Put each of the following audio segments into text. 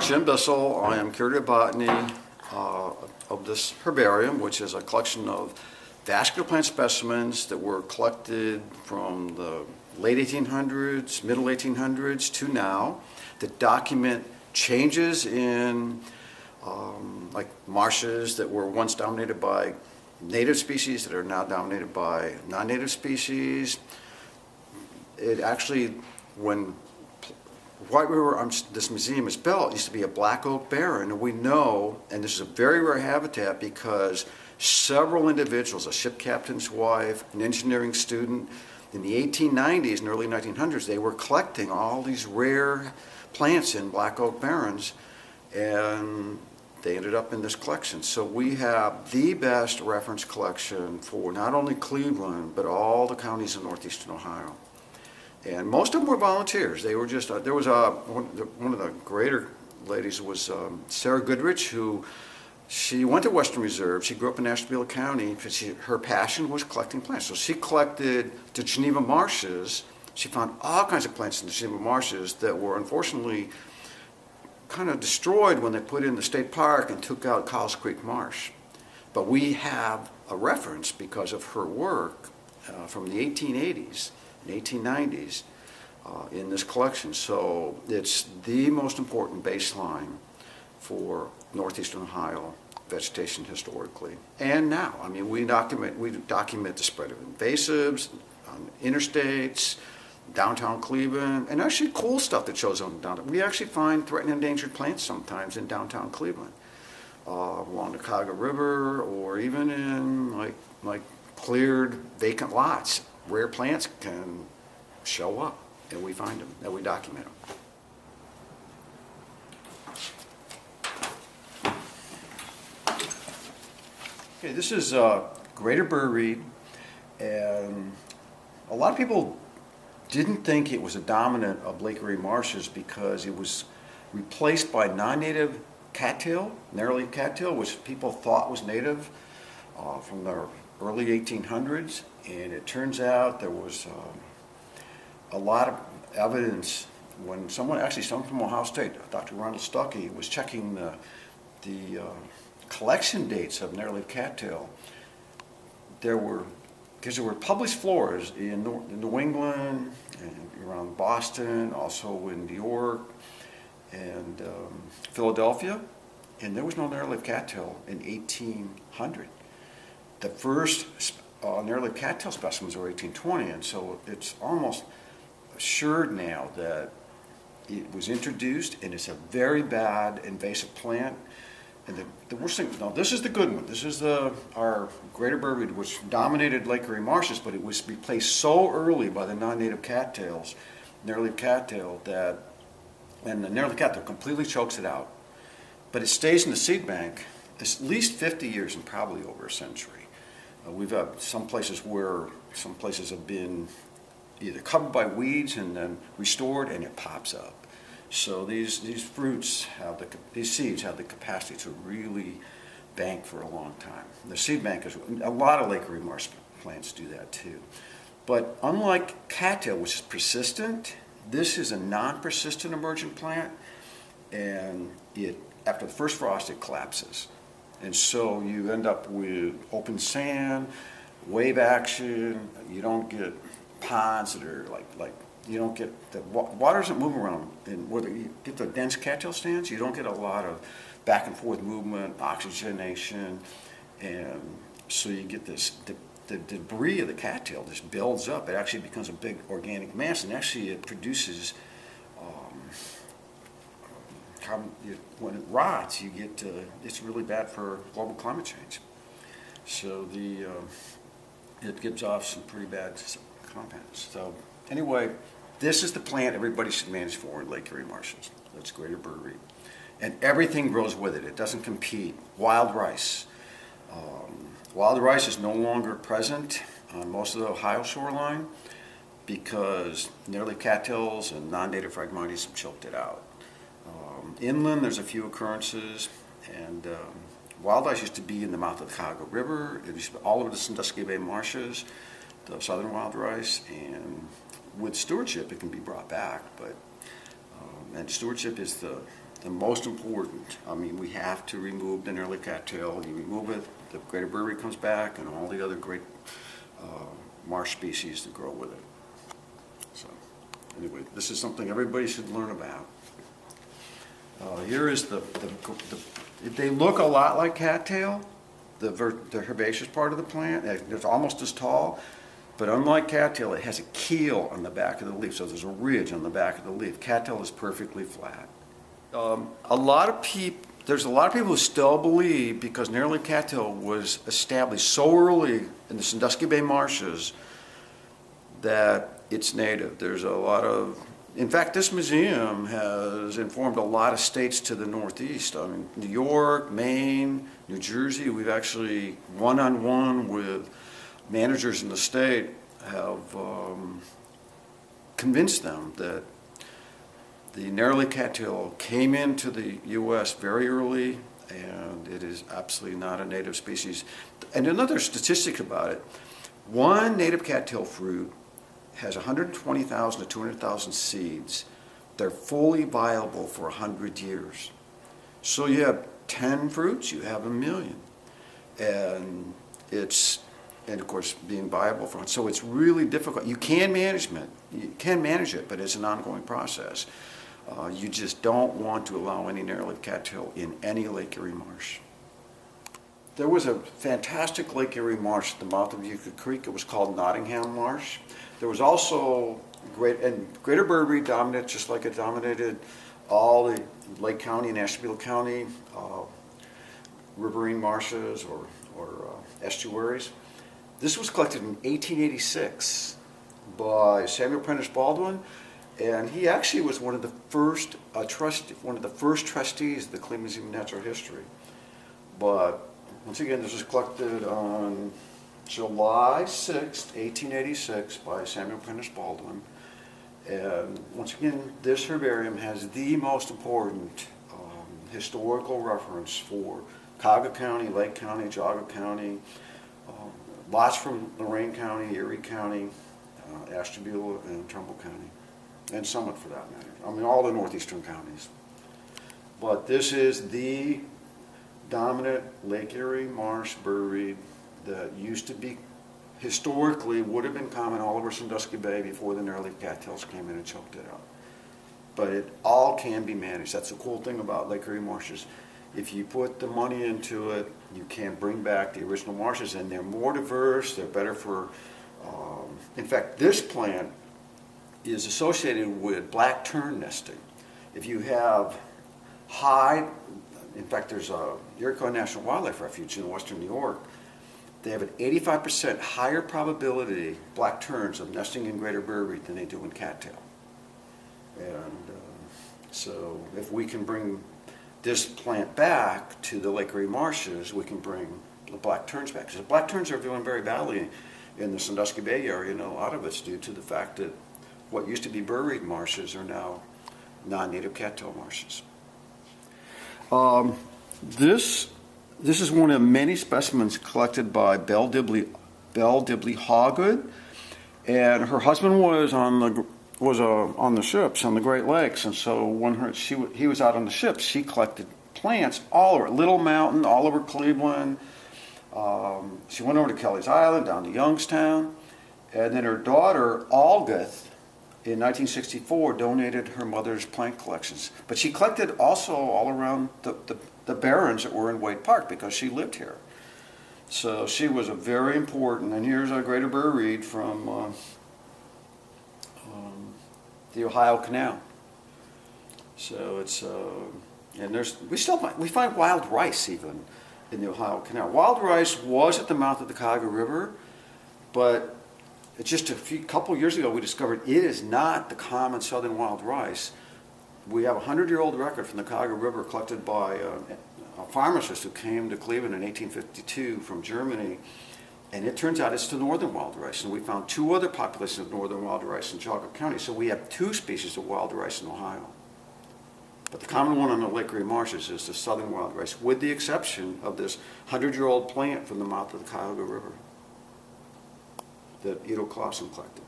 Jim Bissell. I am Curator of Botany of this herbarium, which is a collection of vascular plant specimens that were collected from the late 1800s, middle 1800s to now, that document changes in like marshes that were once dominated by native species that are now dominated by non-native species. It actually, when White River, this museum is built, used to be a black oak barren, and we know, and this is a very rare habitat because several individuals, a ship captain's wife, an engineering student, in the 1890s and early 1900s, they were collecting all these rare plants in black oak barrens, and they ended up in this collection. So we have the best reference collection for not only Cleveland, but all the counties in northeastern Ohio. And most of them were volunteers. They were just, there was one of the greater ladies was Sarah Goodrich, who, she went to Western Reserve. She grew up in Ashtabula County, but her passion was collecting plants. So she collected the Geneva marshes. She found all kinds of plants in the Geneva marshes that were unfortunately kind of destroyed when they put in the state park and took out Cowles Creek Marsh. But we have a reference because of her work from the 1880s. 1890s in this collection. So it's the most important baseline for northeastern Ohio vegetation historically and now. I mean, we document the spread of invasives on interstates, downtown Cleveland, and actually cool stuff that shows on downtown. We actually find threatened and endangered plants sometimes in downtown Cleveland, along the Cuyahoga River, or even in like cleared vacant lots. Rare plants can show up, and we find them, and we document them. Okay, this is greater burrweed, and a lot of people didn't think it was a dominant of Lake Erie marshes because it was replaced by non-native cattail, narrowleaf cattail, which people thought was native from the early 1800s. And it turns out there was a lot of evidence when someone from Ohio State, Dr. Ronald Stuckey, was checking the collection dates of narrowleaf cattail. Because there were published floras in New England and around Boston, also in New York and Philadelphia, and there was no narrowleaf cattail in 1800. The first narrowleaf cattail specimens were 1820, and so it's almost assured now that it was introduced, and it's a very bad invasive plant. And the worst thing, no, this is the good one. This is our greater burrweed, which dominated Lake Erie marshes, but it was replaced so early by the non-native cattails, narrowleaf cattail, and the narrowleaf cattail completely chokes it out. But it stays in the seed bank at least 50 years and probably over a century. We've had some places have been either covered by weeds and then restored, and it pops up. So these seeds have the capacity to really bank for a long time. The seed bank is, a lot of Lake Erie marsh plants do that too. But unlike cattail, which is persistent, this is a non-persistent emergent plant, and after the first frost it collapses. And so you end up with open sand, wave action. You don't get ponds that are like you don't get, the water doesn't move around. And where you get the dense cattail stands, you don't get a lot of back and forth movement, oxygenation, and so you get this, the debris of the cattail just builds up. It actually becomes a big organic mass, and actually it produces when it rots, you get it's really bad for global climate change. So it gives off some pretty bad compounds. So anyway, this is the plant everybody should manage for in Lake Erie marshes. That's greater burrweed, and everything grows with it. It doesn't compete. Wild rice. Wild rice is no longer present on most of the Ohio shoreline because narrowleaf cattails and non-native Phragmites have choked it out. Inland, there's a few occurrences, and wild rice used to be in the mouth of the Cuyahoga River. It used to be all over the Sandusky Bay marshes, the southern wild rice, and with stewardship, it can be brought back. But and stewardship is the the most important. I mean, we have to remove the narrowleaf cattail. You remove it, the greater Burberry comes back, and all the other great marsh species that grow with it. So, anyway, this is something everybody should learn about. Here is they look a lot like cattail, the herbaceous part of the plant. It's almost as tall, but unlike cattail, it has a keel on the back of the leaf, so there's a ridge on the back of the leaf. Cattail is perfectly flat. There's a lot of people who still believe, because narrowleaf cattail was established so early in the Sandusky Bay marshes, that it's native. There's a lot of, in fact, this museum has informed a lot of states to the northeast. I mean, New York, Maine, New Jersey. We've actually one-on-one with managers in the state have convinced them that the narrowleaf cattail came into the U.S. very early, and it is absolutely not a native species. And another statistic about it, one native cattail fruit has 120,000 to 200,000 seeds. They're fully viable for 100 years. So you have 10 fruits, you have 1,000,000. And of course, being viable for, so it's really difficult. You can manage it, but it's an ongoing process. You just don't want to allow any narrowleaf cattail in any Lake Erie marsh. There was a fantastic Lake Erie marsh at the mouth of Euclid Creek. It was called Nottingham Marsh. There was also greater Burberry dominated, just like it dominated all the Lake County and Ashtabula County riverine marshes or estuaries. This was collected in 1886 by Samuel Prentice Baldwin. And he actually was one of the first trustees of the Cleveland Museum of Natural History. But once again, this was collected on July 6, 1886 by Samuel Prentice Baldwin. And once again, this herbarium has the most important historical reference for Cuyahoga County, Lake County, Geauga County, lots from Lorain County, Erie County, Ashtabula, and Trumbull County. And Summit, for that matter. I mean, all the northeastern counties. But this is the dominant Lake Erie marsh Burberry that used to be, historically, would have been common all over Sandusky Bay before the narrowleaf cattails came in and choked it out. But it all can be managed. That's the cool thing about Lake Erie marshes. If you put the money into it, you can bring back the original marshes, and they're more diverse, they're better for, in fact, this plant is associated with black tern nesting. If you have in fact, there's a Iroquois National Wildlife Refuge in western New York. They have an 85% higher probability, black terns, of nesting in greater Burberry than they do in cattail. And so if we can bring this plant back to the Lake Erie marshes, we can bring the black terns back. Because the black terns are doing very badly in the Sandusky Bay area, and a lot of it's due to the fact that what used to be Burberry marshes are now non-native cattail marshes. This is one of many specimens collected by Blvd Hawgood, and her husband was on the ships on the Great Lakes, and so when he was out on the ships, she collected plants all over Little Mountain, all over Cleveland. She went over to Kelly's Island, down to Youngstown, and then her daughter Olgith, in 1964, donated her mother's plant collections. But she collected also all around the barrens that were in Wade Park because she lived here. So she was a very important, and here's a greater Burr from the Ohio Canal. So it's, and we find wild rice even in the Ohio Canal. Wild rice was at the mouth of the Cuyahoga River, but it's just couple years ago we discovered it is not the common southern wild rice. We have a 100-year-old record from the Cuyahoga River collected by a pharmacist who came to Cleveland in 1852 from Germany, and it turns out it's the northern wild rice. And we found 2 other populations of northern wild rice in Geauga County, so we have 2 species of wild rice in Ohio. But the common one on the Lake Erie marshes is the southern wild rice, with the exception of this 100-year-old plant from the mouth of the Cuyahoga River that Edo Clausen collected.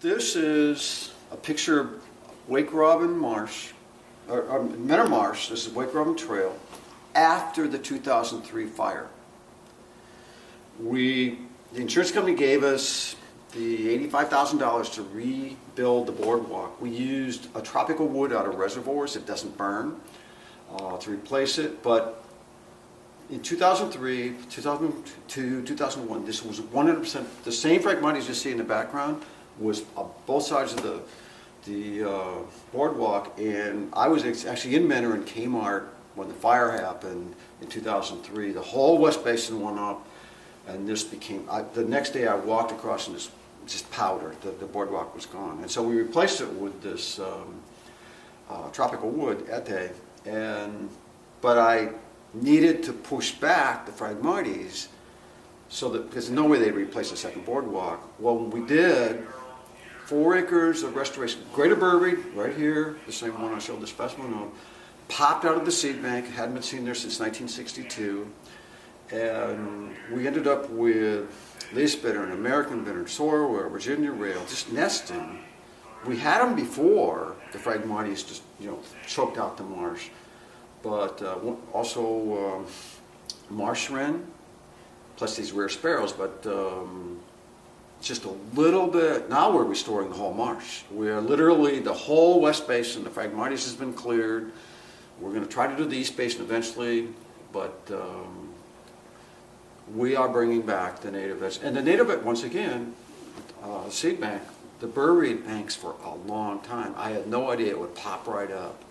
This is a picture of Wake Robin Marsh Metroparks, this is Wake Robin Trail, after the 2003 fire. The insurance company gave us the $85,000 to rebuild the boardwalk. We used a tropical wood out of reservoirs that doesn't burn to replace it, but in 2003, 2002, 2001, this was 100%, the same Phragmites you see in the background was on both sides of the boardwalk, and I was actually in Mentor and Kmart when the fire happened in 2003. The whole West Basin went up, and this became, the next day I walked across and this just powder, the boardwalk was gone. And so we replaced it with this tropical wood, Ete, but I needed to push back the Phragmites so that, because there's no way they'd replace a second boardwalk. Well, we did 4 acres of restoration. Greater Blvd, right here, the same one I showed the specimen of, popped out of the seed bank, hadn't been seen there since 1962. And we ended up with leaf bittern, American bittern, sorrel, Virginia rail, just nesting. We had them before the Phragmites just, choked out the marsh. But also marsh wren, plus these rare sparrows, but just a little bit. Now we're restoring the whole marsh. We're literally, the whole West Basin, the Phragmites has been cleared. We're going to try to do the East Basin eventually, but we are bringing back the native veg. And the native, once again, seed bank, the Blvd banks for a long time. I had no idea it would pop right up.